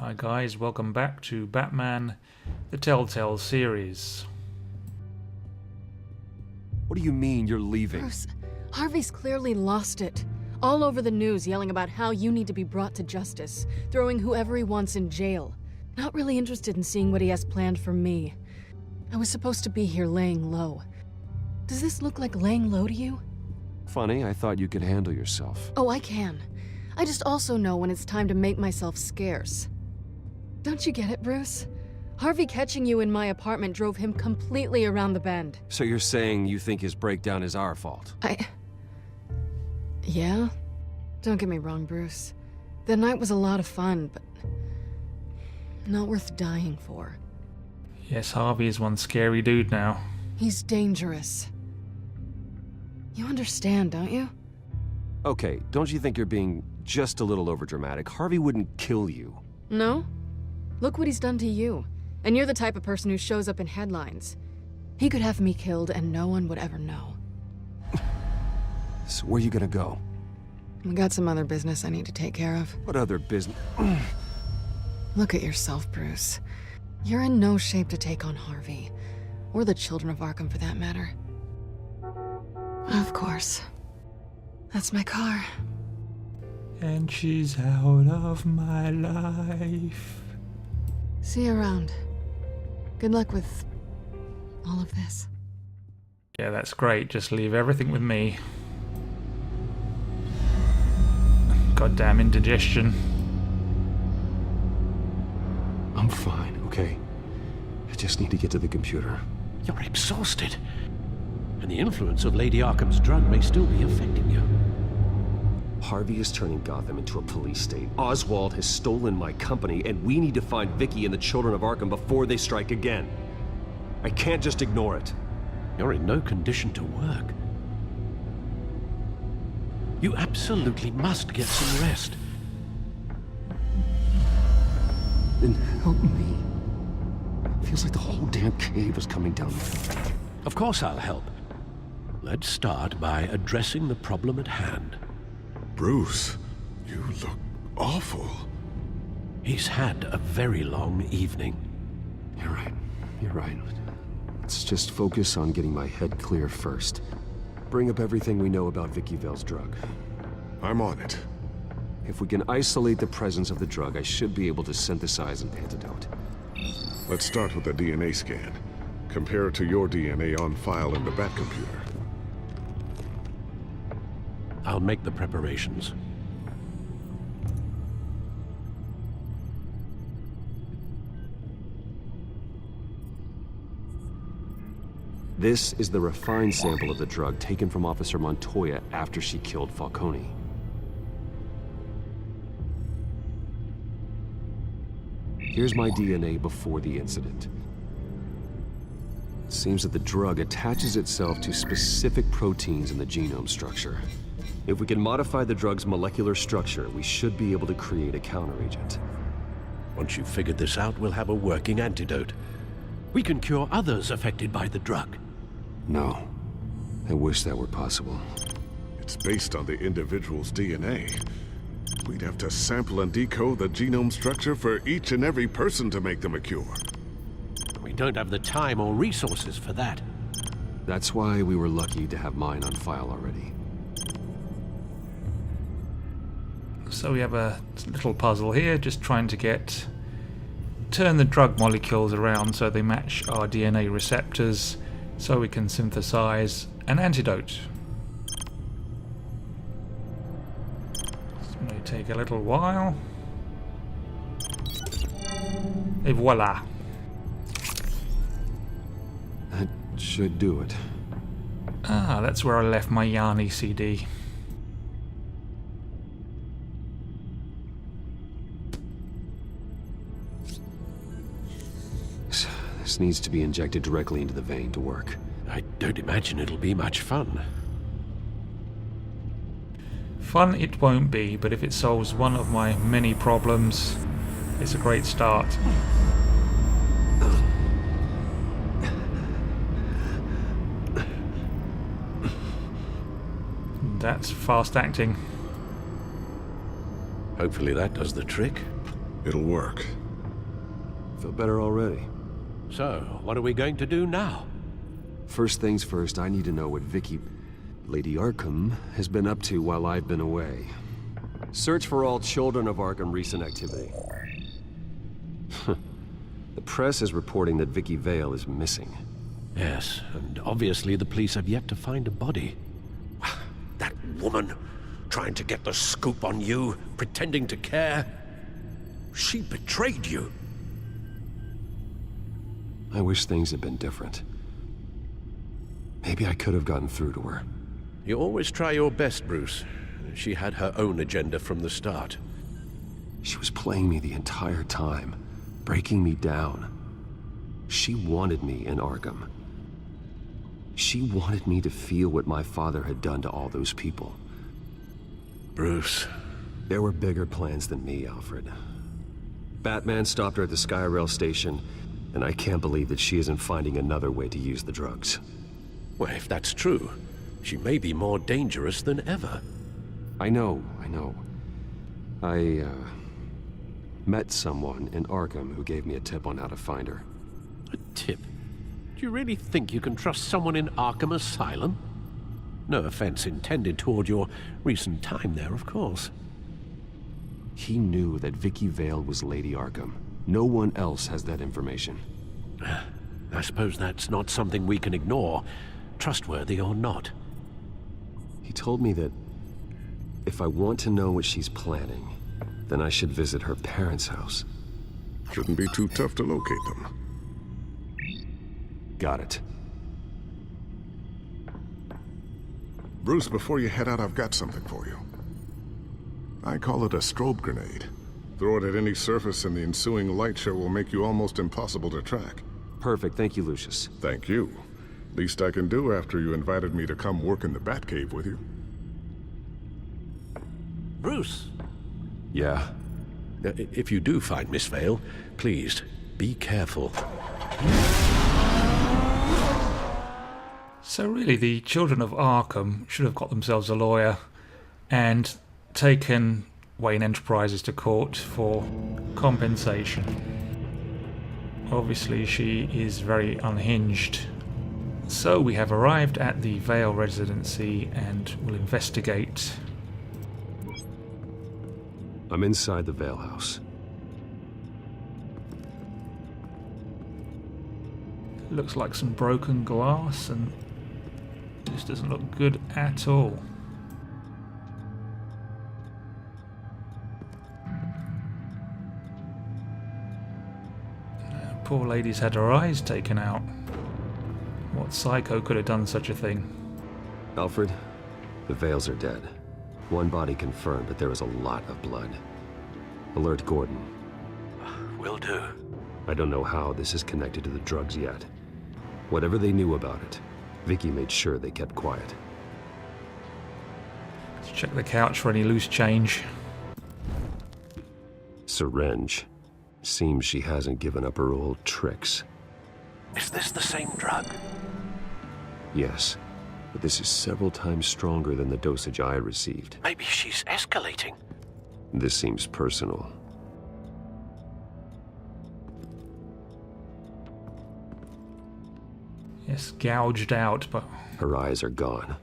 Hi guys, welcome back to Batman, the Telltale series. What do you mean you're leaving? Bruce, Harvey's clearly lost it. All over the news yelling about how you need to be brought to justice, throwing whoever he wants in jail. Not really interested in seeing what he has planned for me. I was supposed to be here laying low. Does this look like laying low to you? Funny, I thought you could handle yourself. Oh, I can. I just also know when it's time to make myself scarce. Don't you get it, Bruce? Harvey catching you in my apartment drove him completely around the bend. So you're saying you think his breakdown is our fault? Yeah? Don't get me wrong, Bruce. The night was a lot of fun, but not worth dying for. Yes, Harvey is one scary dude now. He's dangerous. You understand, don't you? Okay, don't you think you're being just a little overdramatic? Harvey wouldn't kill you. No? Look what he's done to you. And you're the type of person who shows up in headlines. He could have me killed and no one would ever know. So where are you gonna go? I got some other business I need to take care of. What other business? Look at yourself, Bruce. You're in no shape to take on Harvey. Or the children of Arkham, for that matter. Of course. That's my car. And she's out of my life. See you around. Good luck with all of this. Yeah, that's great. Just leave everything with me. Goddamn indigestion. I'm fine, okay? I just need to get to the computer. You're exhausted. And the influence of Lady Arkham's drug may still be affecting you. Harvey is turning Gotham into a police state. Oswald has stolen my company, and we need to find Vicky and the children of Arkham before they strike again. I can't just ignore it. You're in no condition to work. You absolutely must get some rest. Then help me. Feels like the whole damn cave is coming down. Of course I'll help. Let's start by addressing the problem at hand. Bruce, you look awful. He's had a very long evening. You're right. You're right. Let's just focus on getting my head clear first. Bring up everything we know about Vicky Vale's drug. I'm on it. If we can isolate the presence of the drug, I should be able to synthesize an antidote. Let's start with a DNA scan. Compare it to your DNA on file in the Batcomputer. I'll make the preparations. This is the refined sample of the drug taken from Officer Montoya after she killed Falcone. Here's my DNA before the incident. It seems that the drug attaches itself to specific proteins in the genome structure. If we can modify the drug's molecular structure, we should be able to create a counteragent. Once you've figured this out, we'll have a working antidote. We can cure others affected by the drug. No. I wish that were possible. It's based on the individual's DNA. We'd have to sample and decode the genome structure for each and every person to make them a cure. We don't have the time or resources for that. That's why we were lucky to have mine on file already. So we have a little puzzle here, just trying to turn the drug molecules around so they match our DNA receptors, so we can synthesize an antidote. This may take a little while. Et voila. That should do it. Ah, that's where I left my Yanni CD. This needs to be injected directly into the vein to work. I don't imagine it'll be much fun. Fun it won't be, but if it solves one of my many problems, it's a great start. That's fast acting. Hopefully that does the trick. It'll work. Feel better already. So, what are we going to do now? First things first, I need to know what Lady Arkham, has been up to while I've been away. Search for all children of Arkham recent activity. The press is reporting that Vicky Vale is missing. Yes, and obviously the police have yet to find a body. That woman, trying to get the scoop on you, pretending to care. She betrayed you. I wish things had been different. Maybe I could have gotten through to her. You always try your best, Bruce. She had her own agenda from the start. She was playing me the entire time, breaking me down. She wanted me in Arkham. She wanted me to feel what my father had done to all those people. Bruce. There were bigger plans than me, Alfred. Batman stopped her at the Skyrail station, and I can't believe that she isn't finding another way to use the drugs. Well, if that's true, she may be more dangerous than ever. I know. I met someone in Arkham who gave me a tip on how to find her. A tip? Do you really think you can trust someone in Arkham Asylum? No offense intended toward your recent time there, of course. He knew that Vicky Vale was Lady Arkham. No one else has that information. I suppose that's not something we can ignore, trustworthy or not. He told me that if I want to know what she's planning, then I should visit her parents' house. Shouldn't be too tough to locate them. Got it. Bruce, before you head out, I've got something for you. I call it a strobe grenade. Throw it at any surface and the ensuing light show will make you almost impossible to track. Perfect, thank you, Lucius. Thank you. Least I can do after you invited me to come work in the Batcave with you. Bruce! Yeah? If you do find Miss Vale, please, be careful. So really, the children of Arkham should have got themselves a lawyer and taken Wayne Enterprises to court for compensation. Obviously, she is very unhinged. So we have arrived at the Vale residency and will investigate. I'm inside the Vale house. Looks like some broken glass, and this doesn't look good at all. Poor lady's had her eyes taken out. What psycho could have done such a thing? Alfred, the Vales are dead. One body confirmed, but there is a lot of blood. Alert Gordon. Will do. I don't know how this is connected to the drugs yet. Whatever they knew about it, Vicky made sure they kept quiet. Let's check the couch for any loose change. Syringe. Seems she hasn't given up her old tricks. Is this the same drug? Yes, but this is several times stronger than the dosage I received. Maybe she's escalating. This seems personal. Yes, gouged out, but Her eyes are gone.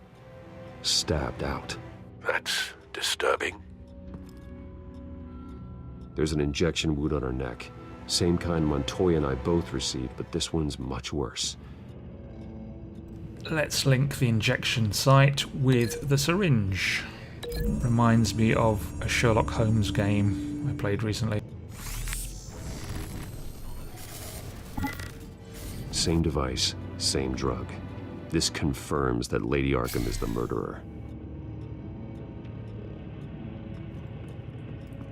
Stabbed out. That's disturbing. There's an injection wound on her neck. Same kind Montoya and I both received, but this one's much worse. let's link the injection site with the syringe. Reminds me of a Sherlock Holmes game I played recently. Same device, same drug. This confirms that Lady Arkham is the murderer.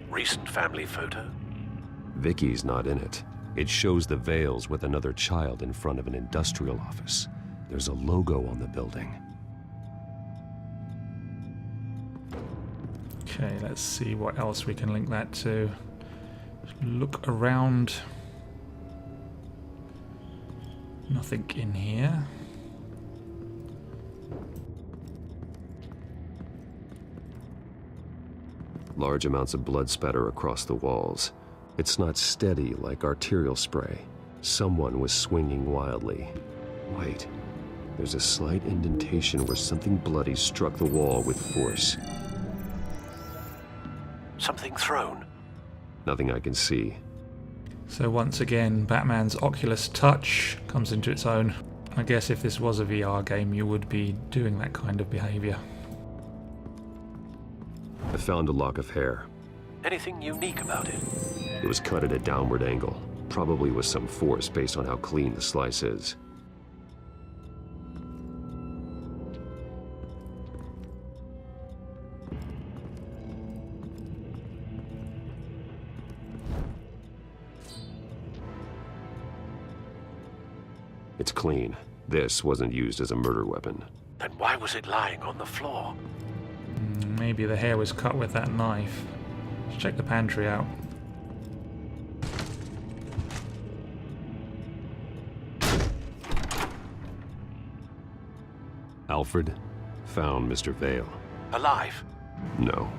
Recent family photo? Vicky's not in it. It shows the Vales with another child in front of an industrial office. There's a logo on the building. Okay, let's see what else we can link that to. Look around. Nothing in here. Large amounts of blood spatter across the walls. It's not steady like arterial spray. Someone was swinging wildly. Wait, there's a slight indentation where something bloody struck the wall with force. Something thrown. Nothing I can see. So once again, Batman's Oculus Touch comes into its own. I guess if this was a VR game, you would be doing that kind of behavior. I found a lock of hair. Anything unique about it? It was cut at a downward angle, probably with some force based on how clean the slice is. It's clean. This wasn't used as a murder weapon. Then why was it lying on the floor? Maybe the hair was cut with that knife. Let's check the pantry out. Alfred found Mr. Vale. Alive? No.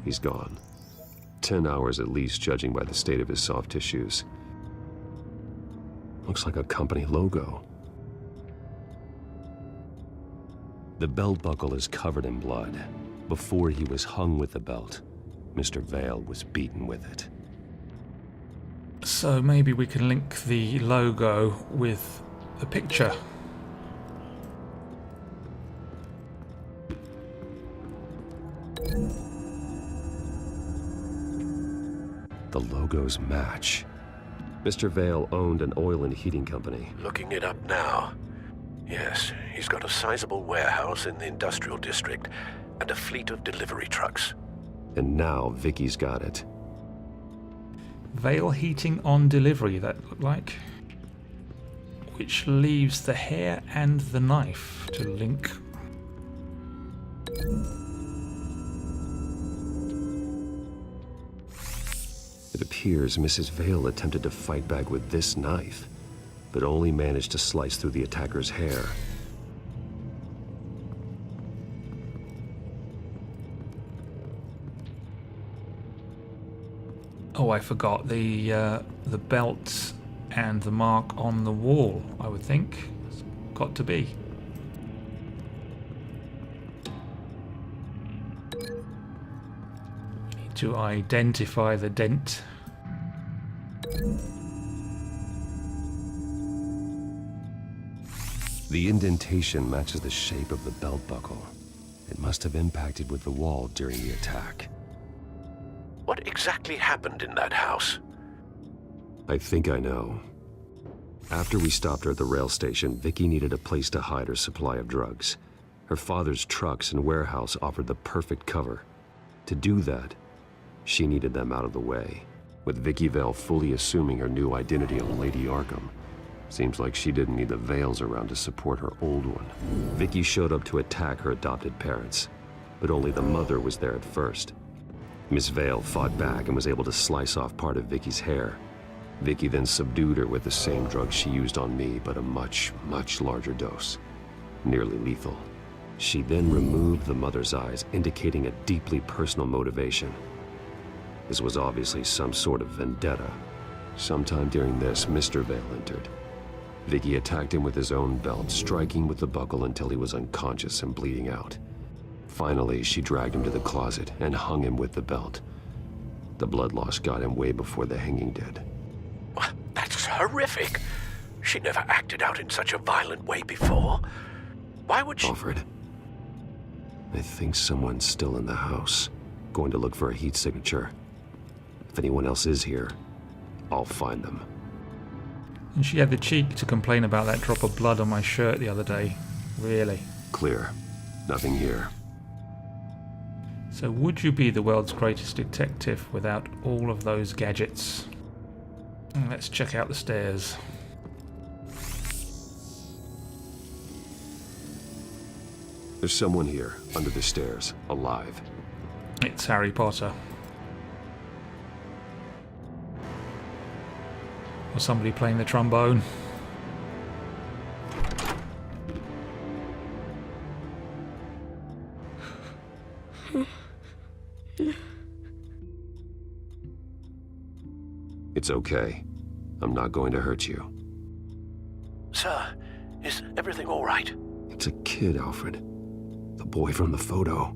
He's gone. 10 hours at least, judging by the state of his soft tissues. Looks like a company logo. The belt buckle is covered in blood. Before he was hung with the belt, Mr. Vale was beaten with it. So maybe we can link the logo with the picture. The logos match. Mr. Vale owned an oil and heating company. Looking it up now. Yes, he's got a sizable warehouse in the industrial district and a fleet of delivery trucks. And now Vicky's got it. Vale Heating on Delivery, that looked like. Which leaves the hair and the knife to link. It appears Mrs. Vale attempted to fight back with this knife, but only managed to slice through the attacker's hair. Oh, I forgot the belt and the mark on the wall, I would think. It's got to be. Need to identify the dent. The indentation matches the shape of the belt buckle. It must have impacted with the wall during the attack. What exactly happened in that house? I think I know. After we stopped her at the rail station, Vicky needed a place to hide her supply of drugs. Her father's trucks and warehouse offered the perfect cover. To do that, she needed them out of the way. With Vicky Vale fully assuming her new identity of Lady Arkham, seems like she didn't need the Vales around to support her old one. Vicky showed up to attack her adopted parents, but only the mother was there at first. Miss Vale fought back and was able to slice off part of Vicky's hair. Vicky then subdued her with the same drug she used on me, but a much, much larger dose. Nearly lethal. She then removed the mother's eyes, indicating a deeply personal motivation. This was obviously some sort of vendetta. Sometime during this, Mr. Vale entered. Vicky attacked him with his own belt, striking with the buckle until he was unconscious and bleeding out. Finally, she dragged him to the closet and hung him with the belt. The blood loss got him way before the hanging did. That's horrific. She never acted out in such a violent way before. Why would she... Alfred, I think someone's still in the house, going to look for a heat signature. If anyone else is here, I'll find them. And she had the cheek to complain about that drop of blood on my shirt the other day. Really? Clear. Nothing here. So would you be the world's greatest detective without all of those gadgets? Let's check out the stairs. There's someone here, under the stairs, alive. It's Harry Potter. Or somebody playing the trombone. It's okay. I'm not going to hurt you. Sir, is everything all right? It's a kid, Alfred. The boy from the photo.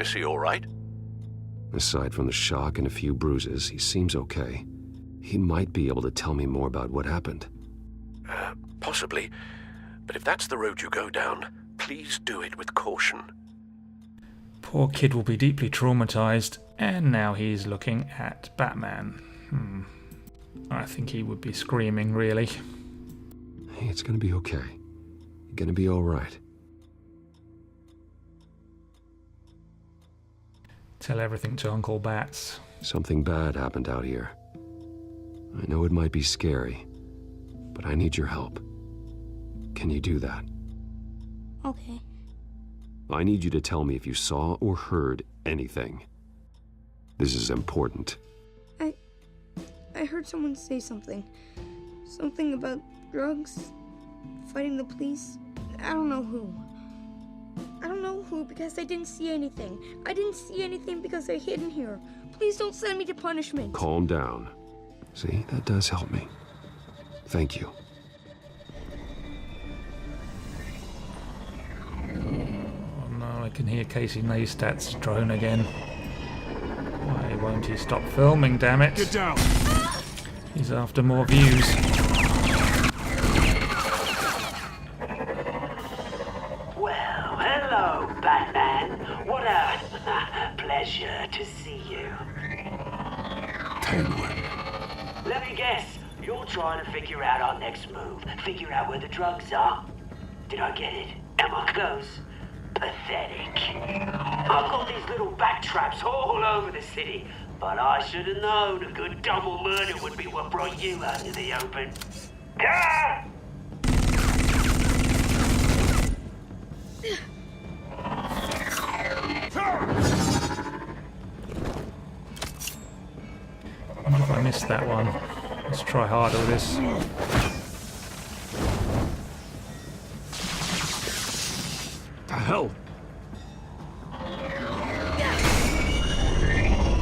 Is he all right? Aside from the shock and a few bruises, he seems okay. He might be able to tell me more about what happened. Possibly. But if that's the road you go down, please do it with caution. Poor kid will be deeply traumatized, and now he's looking at Batman. I think he would be screaming, really. Hey, it's gonna be okay. You're gonna be all right. Tell everything to Uncle Bats. Something bad happened out here. I know it might be scary, but I need your help. Can you do that? Okay. I need you to tell me if you saw or heard anything. This is important. I heard someone say something. Something about drugs, fighting the police. I don't know who. I don't know who because I didn't see anything. I didn't see anything because I hid in here. Please don't send me to punishment. Calm down. See, that does help me. Thank you. Oh no, I can hear Casey Neistat's drone again. Why won't he stop filming, damn it? Get down! He's after more views. Well, hello, Batman. What a pleasure to see you. Penguin. Let me guess, you're trying to figure out our next move. Figure out where the drugs are. Did I get it? Am I close? Pathetic. I've got these little bat traps all over the city, but I should have known a good double murder would be what brought you out into the open. Ah! I wonder if I missed that one. Let's try harder with this. The hell?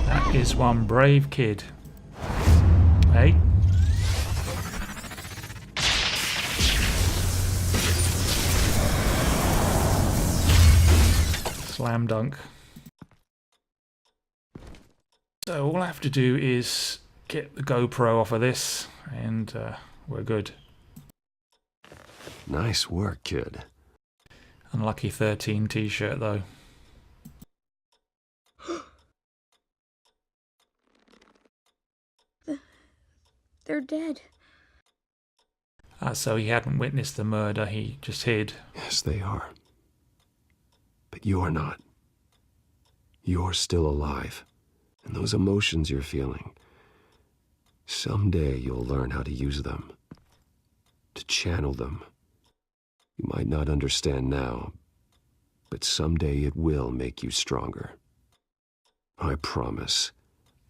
That is one brave kid. Hey? Slam dunk. So all I have to do is get the GoPro off of this, and we're good. Nice work, kid. Unlucky 13 t-shirt though. They're dead. So he hadn't witnessed the murder, he just hid. Yes, they are. But you're not. You're still alive. And those emotions you're feeling, someday you'll learn how to use them. To channel them. You might not understand now, but someday it will make you stronger. I promise.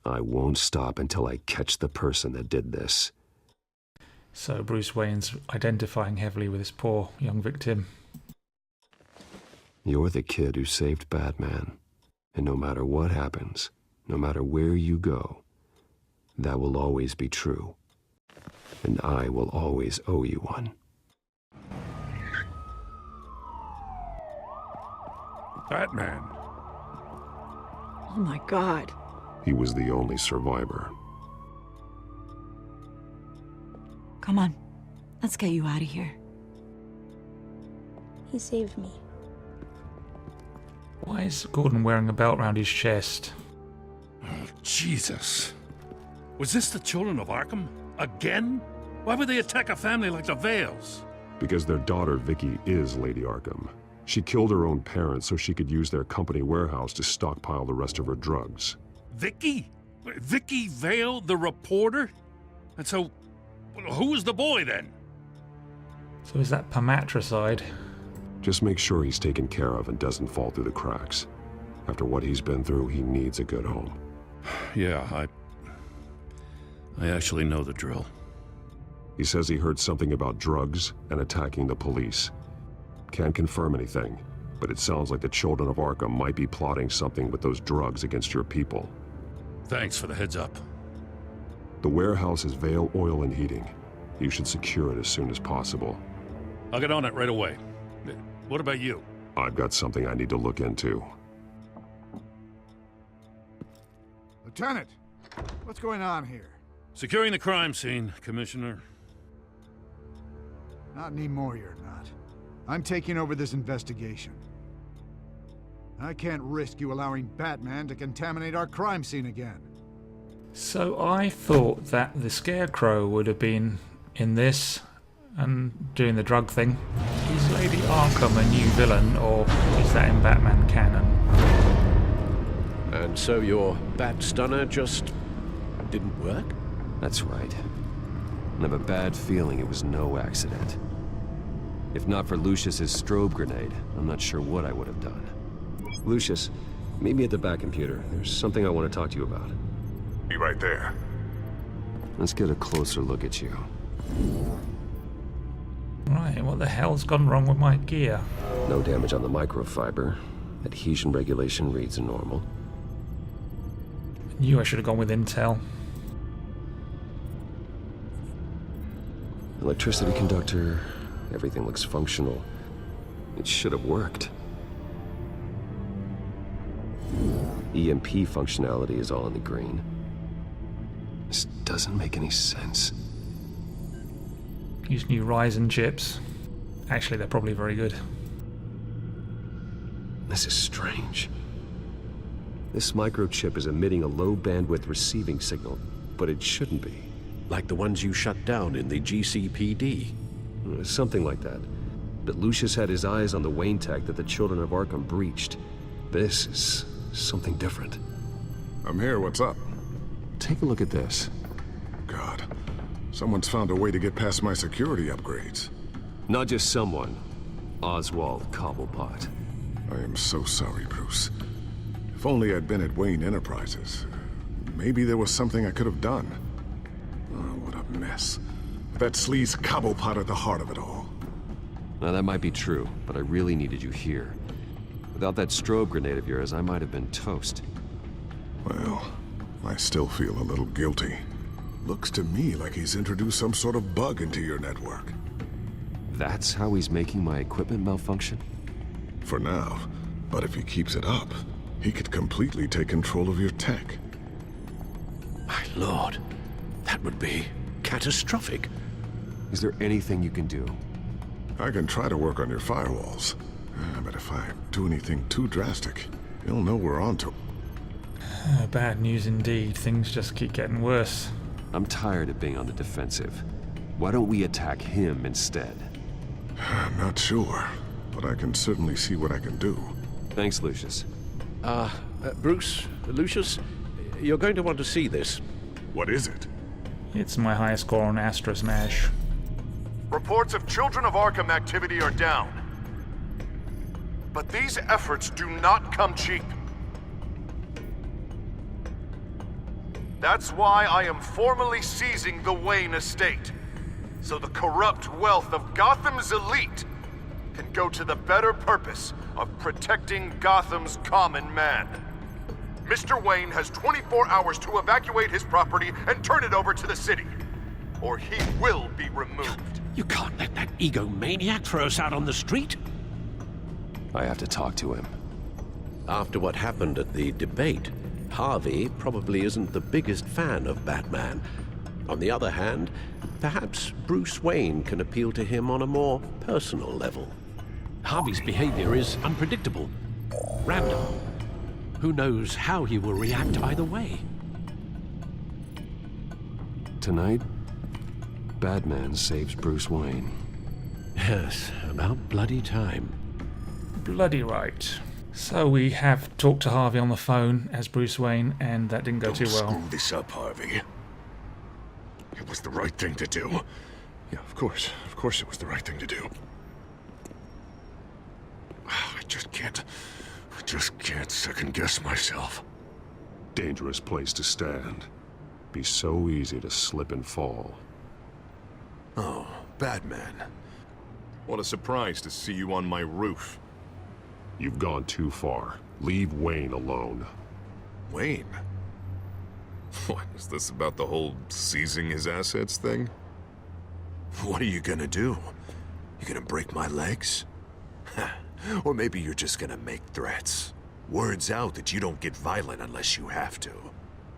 I won't stop until I catch the person that did this. So Bruce Wayne's identifying heavily with this poor young victim. You're the kid who saved Batman. And no matter what happens, no matter where you go, that will always be true. And I will always owe you one. Batman. Oh my god. He was the only survivor. Come on, let's get you out of here. He saved me. Why is Gordon wearing a belt around his chest? Oh, Jesus. Was this the children of Arkham? Again? Why would they attack a family like the Vales? Because their daughter, Vicky, is Lady Arkham. She killed her own parents so she could use their company warehouse to stockpile the rest of her drugs. Vicky? Vicky Vale, the reporter? And so, who was the boy then? So is that Pamatricide? Just make sure he's taken care of and doesn't fall through the cracks. After what he's been through, he needs a good home. Yeah, I actually know the drill. He says he heard something about drugs and attacking the police. Can't confirm anything, but it sounds like the children of Arkham might be plotting something with those drugs against your people. Thanks for the heads up. The warehouse is Vale Oil and Heating. You should secure it as soon as possible. I'll get on it right away. What about you? I've got something I need to look into. Lieutenant, what's going on here? Securing the crime scene, Commissioner. Not anymore, you're not. I'm taking over this investigation. I can't risk you allowing Batman to contaminate our crime scene again. So I thought that the Scarecrow would have been in this and doing the drug thing. Is Lady Arkham a new villain, or is that in Batman canon? And so your bat stunner just didn't work? That's right. I have a bad feeling it was no accident. If not for Lucius's strobe grenade, I'm not sure what I would have done. Lucius, meet me at the back computer. There's something I want to talk to you about. Be right there. Let's get a closer look at you. Right, what the hell's gone wrong with my gear? No damage on the microfiber. Adhesion regulation reads normal. Knew I should have gone with Intel. Electricity conductor. Everything looks functional. It should have worked. EMP functionality is all in the green. This doesn't make any sense. Use new Ryzen chips. Actually, they're probably very good. This is strange. This microchip is emitting a low bandwidth receiving signal, but it shouldn't be. Like the ones you shut down in the GCPD? Something like that. But Lucius had his eyes on the Wayne tech that the Children of Arkham breached. This is something different. I'm here, what's up? Take a look at this. God, someone's found a way to get past my security upgrades. Not just someone. Oswald Cobblepot. I am so sorry, Bruce. If only I'd been at Wayne Enterprises. Maybe there was something I could have done. Oh, what a mess. That sleaze Cobblepot at the heart of it all. Now that might be true, but I really needed you here. Without that strobe grenade of yours, I might have been toast. Well, I still feel a little guilty. Looks to me like he's introduced some sort of bug into your network. That's how he's making my equipment malfunction? For now, but if he keeps it up, he could completely take control of your tech. My lord, that would be catastrophic. Is there anything you can do? I can try to work on your firewalls. But if I do anything too drastic, you'll know we're on to. Bad news indeed. Things just keep getting worse. I'm tired of being on the defensive. Why don't we attack him instead? I'm not sure, but I can certainly see what I can do. Thanks, Lucius. Bruce, Lucius, you're going to want to see this. What is it? It's my highest score on Astra Smash. Reports of Children of Arkham activity are down. But these efforts do not come cheap. That's why I am formally seizing the Wayne estate, so the corrupt wealth of Gotham's elite can go to the better purpose of protecting Gotham's common man. Mr. Wayne has 24 hours to evacuate his property and turn it over to the city, or he will be removed. You can't let that egomaniac throw us out on the street. I have to talk to him. After what happened at the debate, Harvey probably isn't the biggest fan of Batman. On the other hand, perhaps Bruce Wayne can appeal to him on a more personal level. Harvey's behavior is unpredictable, random. Who knows how he will react either way? Tonight, Batman saves Bruce Wayne. Yes, about bloody time. Bloody right. So we have talked to Harvey on the phone as Bruce Wayne, and that didn't go too well. Don't screw this up, Harvey. It was the right thing to do. Yeah, of course it was the right thing to do. I just can't second guess myself. Dangerous place to stand. Be so easy to slip and fall. Oh, Batman. What a surprise to see you on my roof. You've gone too far. Leave Wayne alone. Wayne? What, is this about the whole seizing his assets thing? What are you gonna do? You gonna break my legs? Or maybe you're just gonna make threats. Words out that you don't get violent unless you have to.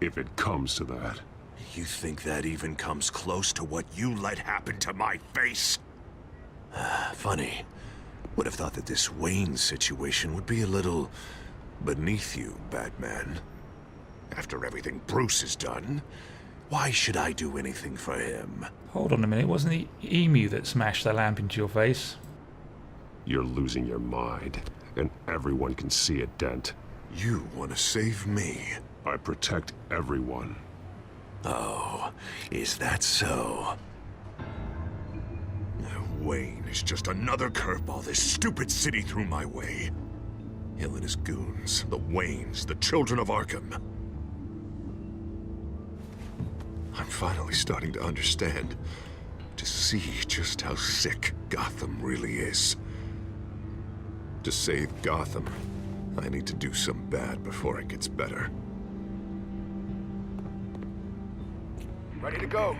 If it comes to that. You think that even comes close to what you let happen to my face? Funny. Would have thought that this Wayne situation would be a little beneath you, Batman. After everything Bruce has done, why should I do anything for him? Hold on a minute, wasn't the emu that smashed the lamp into your face? You're losing your mind, and everyone can see it, Dent. You want to save me? I protect everyone. Oh, is that so? Wayne is just another curveball this stupid city threw my way. Hill and his goons, the Waynes, the children of Arkham. I'm finally starting to understand, to see just how sick Gotham really is. To save Gotham, I need to do some bad before it gets better. Ready to go.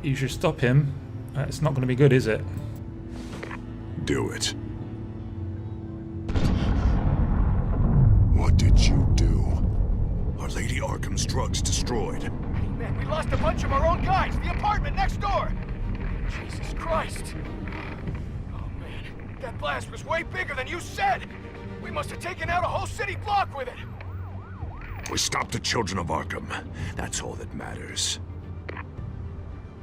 You should stop him. It's not going to be good, is it? Do it. What did you do? Are Lady Arkham's drugs destroyed? Hey, man, we lost a bunch of our own guys. The apartment next door. Jesus Christ. Oh, man. That blast was way bigger than you said. We must have taken out a whole city block with it. We stopped the children of Arkham. That's all that matters.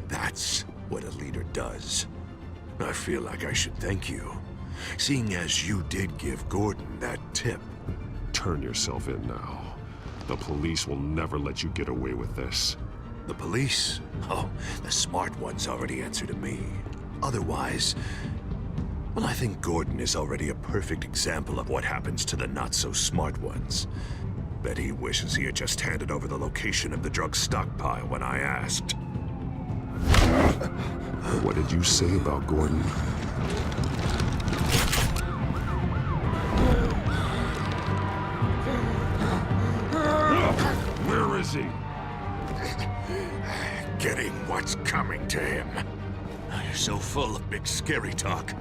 That's what a leader does. I feel like I should thank you, seeing as you did give Gordon that tip. Turn yourself in now. The police will never let you get away with this. The police? Oh, the smart ones already answer to me. Otherwise, well, I think Gordon is already a perfect example of what happens to the not-so-smart ones. Bet he wishes he had just handed over the location of the drug stockpile when I asked. What did you say about Gordon? Where is he? Getting what's coming to him. You're so full of big scary talk.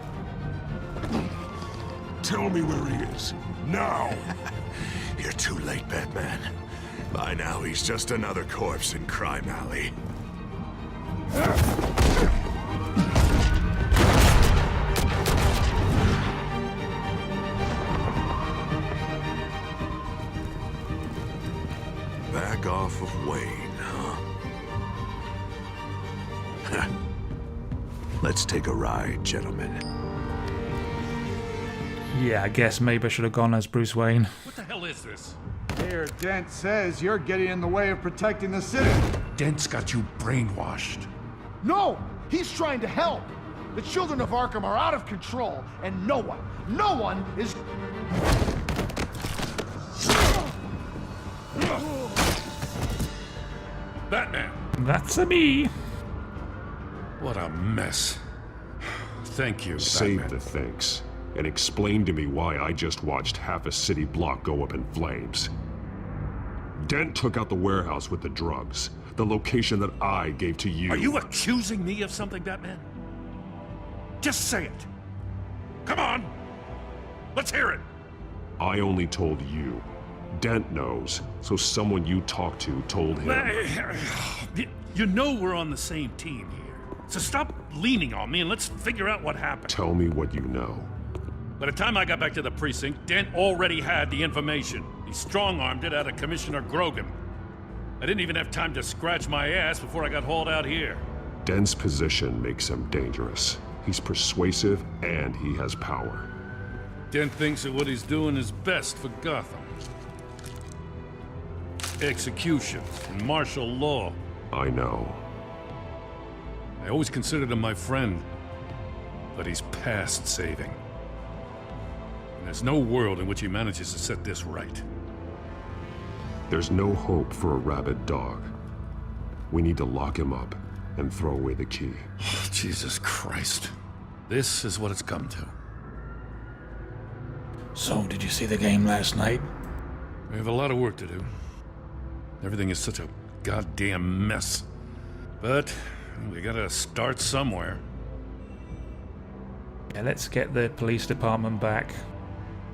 Tell me where he is. Now! You're too late, Batman. By now, he's just another corpse in Crime Alley. Back off of Wayne, huh? Let's take a ride, gentlemen. Yeah, I guess maybe I should have gone as Bruce Wayne. What the hell is this? Here, Dent says you're getting in the way of protecting the city. Dent's got you brainwashed. No! He's trying to help! The children of Arkham are out of control, and no one is... Batman! That's a me. What a mess. Thank you, Save Batman. the thanks, and explain to me why I just watched half a city block go up in flames. Dent took out the warehouse with the drugs, the location that I gave to you. Are you accusing me of something, Batman? Just say it. Come on! Let's hear it! I only told you. Dent knows, so someone you talked to told him. You know we're on the same team here. So stop leaning on me and let's figure out what happened. Tell me what you know. By the time I got back to the precinct, Dent already had the information. He strong-armed it out of Commissioner Grogan. I didn't even have time to scratch my ass before I got hauled out here. Dent's position makes him dangerous. He's persuasive and he has power. Dent thinks that what he's doing is best for Gotham. Execution and martial law. I know. I always considered him my friend, but he's past saving. And there's no world in which he manages to set this right. There's no hope for a rabid dog. We need to lock him up and throw away the key. Oh, Jesus Christ. This is what it's come to. So, did you see the game last night? We have a lot of work to do. Everything is such a goddamn mess. But we gotta start somewhere. Yeah, let's get the police department back.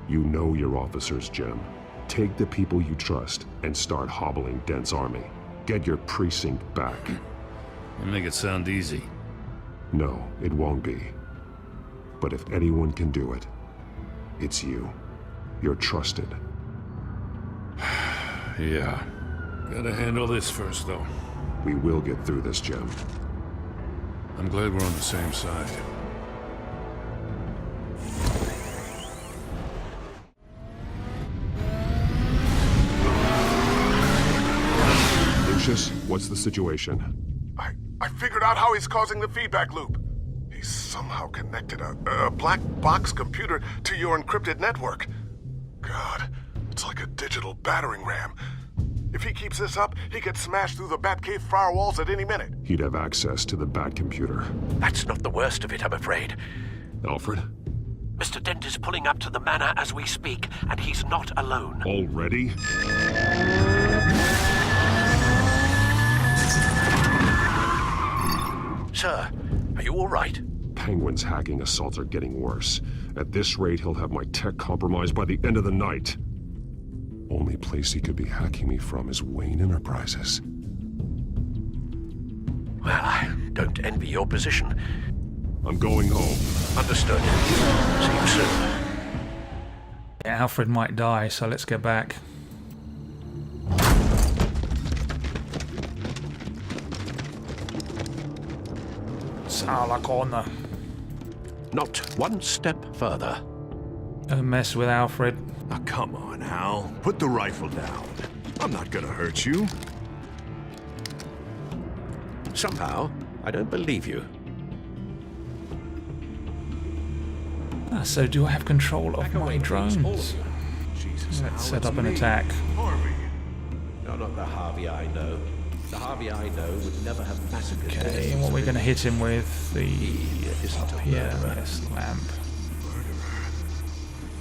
You know your officers, Jim. Take the people you trust and start hobbling Dent's army. Get your precinct back. You make it sound easy. No, it won't be. But if anyone can do it, it's you. You're trusted. Yeah. Gotta handle this first, though. We will get through this, Jim. I'm glad we're on the same side. Lucius, what's the situation? I figured out how he's causing the feedback loop. He's somehow connected a black box computer to your encrypted network. God, it's like a digital battering ram. If he keeps this up, he could smash through the Batcave firewalls at any minute. He'd have access to the Bat computer. That's not the worst of it, I'm afraid. Alfred? Mr. Dent is pulling up to the manor as we speak, and he's not alone. Already? Sir, are you all right? Penguin's hacking assaults are getting worse. At this rate, he'll have my tech compromised by the end of the night. Only place he could be hacking me from is Wayne Enterprises. Well, I don't envy your position. I'm going home. Understood. See you soon. Yeah, Alfred might die, so let's get back. Sala corner. Not one step further. Don't mess with Alfred. Oh, come on, Al. Put the rifle down. I'm not gonna hurt you. Somehow, I don't believe you. So do I have control of my drones? Jesus, Let's Al, set it's up an me, attack. Harvey. No, not the Harvey I know. The Harvey I know would never have massacred. Okay, and what are we going to hit him with? The isn't a PMS lamp.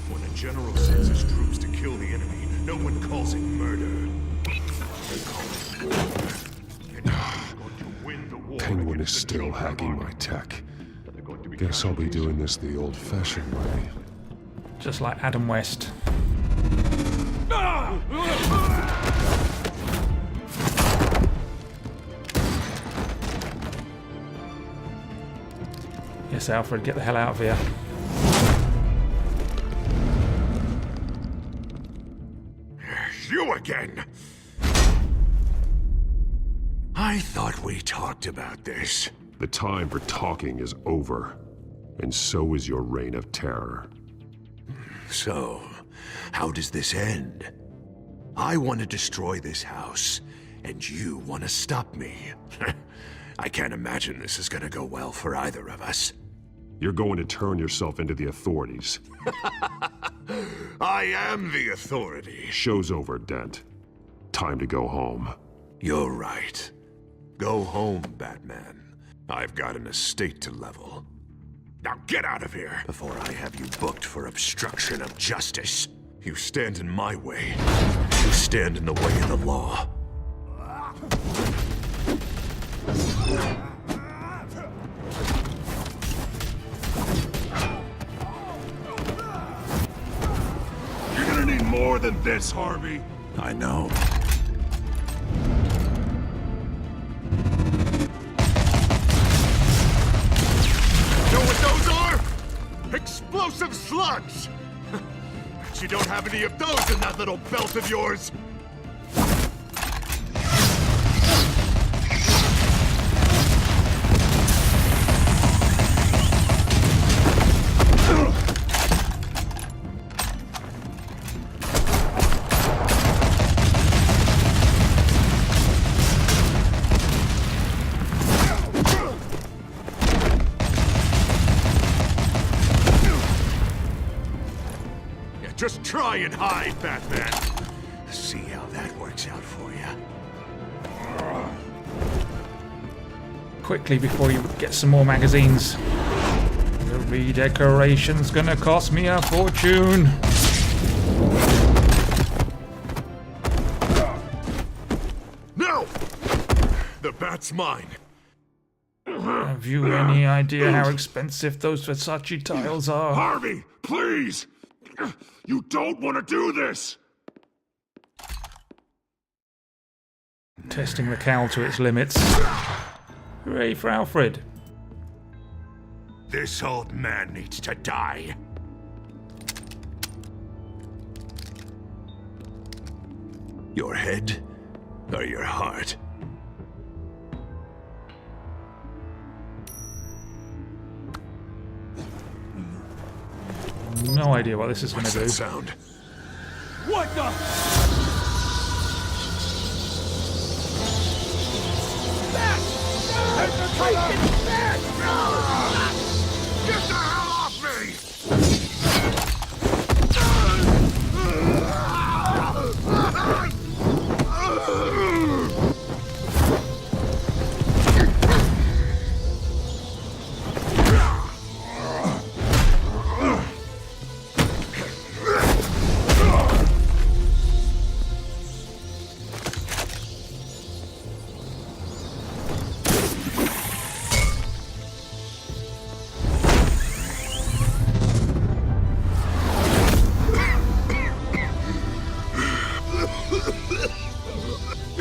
When a general sends his troops to kill the enemy, no one calls it murder. They call it war. And you're going to win the war. Penguin is still hacking my tech. Guess I'll be doing this the old-fashioned way. Just like Adam West. Yes, Alfred, get the hell out of here. You again! I thought we talked about this. The time for talking is over. And so is your reign of terror. So, how does this end? I want to destroy this house, and you want to stop me. I can't imagine this is going to go well for either of us. You're going to turn yourself into the authorities. I am the authority. Show's over, Dent. Time to go home. You're right. Go home, Batman. I've got an estate to level. Now get out of here before I have you booked for obstruction of justice. You stand in my way. You stand in the way of the law. You're gonna need more than this, Harvey. I know. Know what those are? Explosive slugs! Bet you don't have any of those in that little belt of yours! Just try and hide, Batman. See how that works out for you. Quickly before you get some more magazines. The redecoration's gonna cost me a fortune. The bat's mine. Have you any idea how expensive those Versace tiles are? Harvey, please! You don't want to do this! Testing the cowl to its limits. Hooray for Alfred. This old man needs to die. Your head or your heart? No idea what this is going to do. What's that sound? What the? Get the hell off me!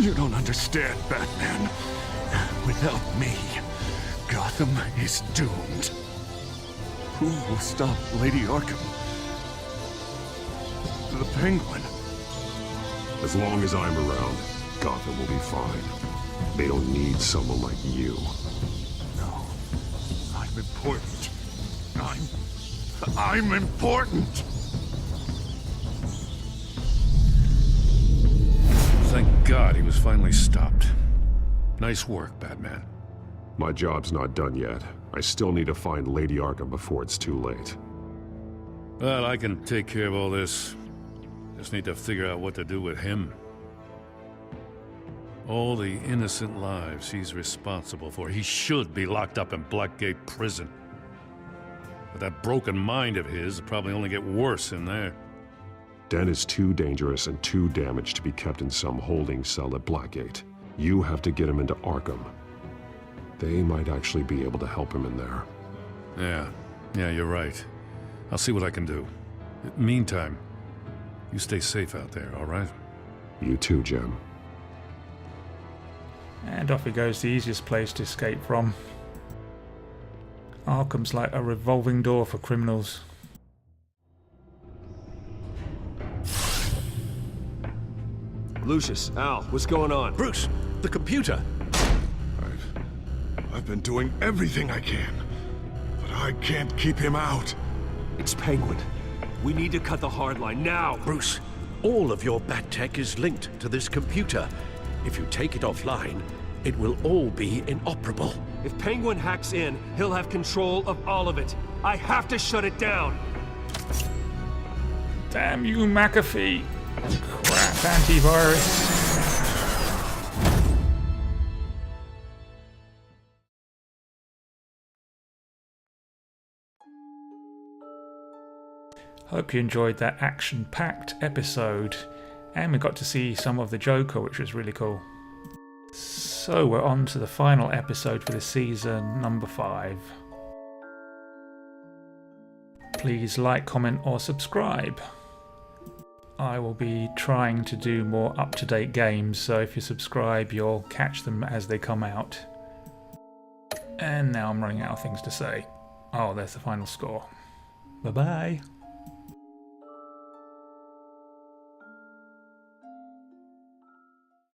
You don't understand, Batman. Without me, Gotham is doomed. Who will stop Lady Arkham? The Penguin. As long as I'm around, Gotham will be fine. They don't need someone like you. No. I'm important. I'm important! Thank God he was finally stopped. Nice work, Batman. My job's not done yet. I still need to find Lady Arkham before it's too late. Well, I can take care of all this. Just need to figure out what to do with him. All the innocent lives he's responsible for. He should be locked up in Blackgate Prison. But that broken mind of his will probably only get worse in there. Den is too dangerous and too damaged to be kept in some holding cell at Blackgate. You have to get him into Arkham. They might actually be able to help him in there. Yeah, you're right. I'll see what I can do. Meantime, you stay safe out there, all right? You too, Jim. And off he goes, the easiest place to escape from. Arkham's like a revolving door for criminals. Lucius, Al, what's going on? Bruce, the computer. I've been doing everything I can, but I can't keep him out. It's Penguin. We need to cut the hard line now. Bruce, all of your bat tech is linked to this computer. If you take it offline, it will all be inoperable. If Penguin hacks in, he'll have control of all of it. I have to shut it down. Damn you, McAfee. Crap antivirus. Hope you enjoyed that action-packed episode, and we got to see some of the Joker, which was really cool. So we're on to the final episode for the season, number 5. Please like, comment or subscribe. I will be trying to do more up-to-date games, so if you subscribe you'll catch them as they come out. And now I'm running out of things to say. Oh, there's the final score. Bye-bye.